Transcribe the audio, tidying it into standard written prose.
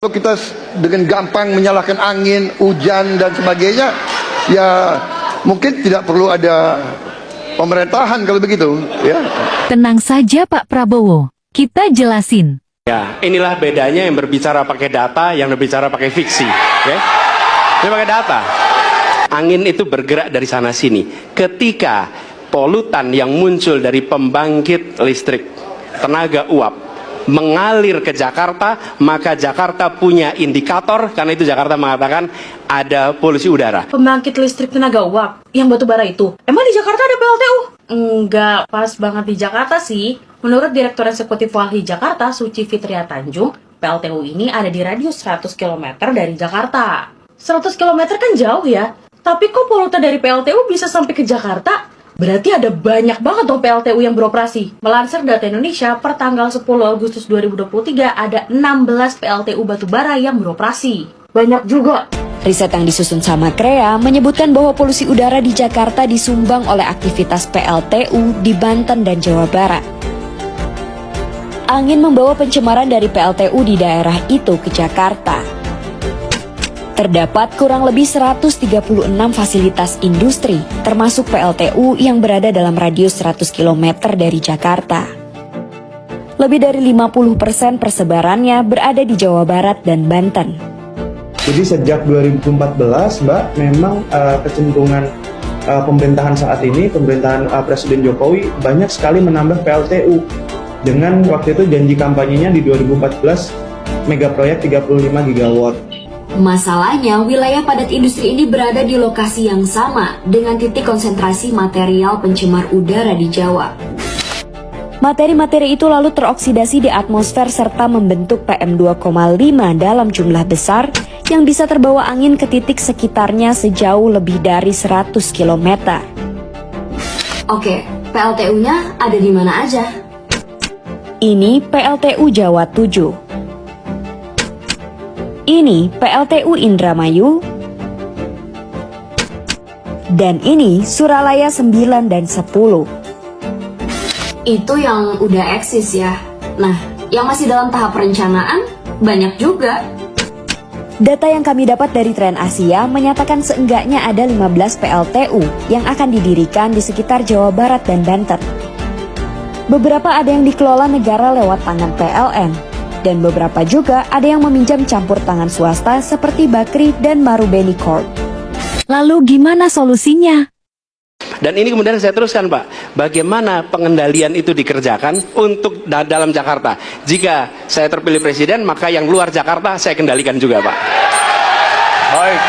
Kalau kita dengan gampang menyalahkan angin, hujan dan sebagainya, ya mungkin tidak perlu ada pemerintahan kalau begitu, ya. Tenang saja Pak Prabowo, kita jelasin. Ya, inilah bedanya yang berbicara pakai data, yang berbicara pakai fiksi. Ya. Ini pakai data. Angin itu bergerak dari sana sini. Ketika polutan yang muncul dari pembangkit listrik tenaga uap mengalir ke Jakarta, maka Jakarta punya indikator, karena itu Jakarta mengatakan ada polusi udara. Pembangkit listrik tenaga uap yang batu bara itu, emang di Jakarta ada PLTU? Enggak pas banget di Jakarta sih. Menurut Direktur Eksekutif Walhi Jakarta, Suci Fitria Tanjung, PLTU ini ada di radius 100 km dari Jakarta. 100 km kan jauh ya, tapi kok polutan dari PLTU bisa sampai ke Jakarta? Berarti ada banyak banget dong PLTU yang beroperasi. Melansir data Indonesia, per tanggal 10 Agustus 2023 ada 16 PLTU batubara yang beroperasi. Banyak juga. Riset yang disusun sama CREA menyebutkan bahwa polusi udara di Jakarta disumbang oleh aktivitas PLTU di Banten dan Jawa Barat. Angin membawa pencemaran dari PLTU di daerah itu ke Jakarta. Terdapat kurang lebih 136 fasilitas industri, termasuk PLTU yang berada dalam radius 100 km dari Jakarta. Lebih dari 50% persebarannya berada di Jawa Barat dan Banten. Jadi sejak 2014, Mbak, memang kecenderungan pemerintahan saat ini, pemerintahan Presiden Jokowi banyak sekali menambah PLTU. Dengan waktu itu janji kampanyenya di 2014, megaproyek 35 gigawatt. Masalahnya, wilayah padat industri ini berada di lokasi yang sama dengan titik konsentrasi material pencemar udara di Jawa. Materi-materi itu lalu teroksidasi di atmosfer serta membentuk PM2,5 dalam jumlah besar yang bisa terbawa angin ke titik sekitarnya sejauh lebih dari 100 km. Oke, PLTU-nya ada di mana aja? Ini PLTU Jawa 7. Ini PLTU Indramayu, dan ini Suralaya 9 dan 10. Itu yang udah eksis ya. Nah, yang masih dalam tahap perencanaan banyak juga. Data yang kami dapat dari Tren Asia menyatakan seenggaknya ada 15 PLTU yang akan didirikan di sekitar Jawa Barat dan Banten. Beberapa ada yang dikelola negara lewat tangan PLN. Dan beberapa juga ada yang meminjam campur tangan swasta seperti Bakri dan Marubeni Corp. Lalu gimana solusinya? Dan ini kemudian saya teruskan, Pak, bagaimana pengendalian itu dikerjakan untuk dalam Jakarta. Jika saya terpilih presiden, maka yang luar Jakarta saya kendalikan juga, Pak. Baik.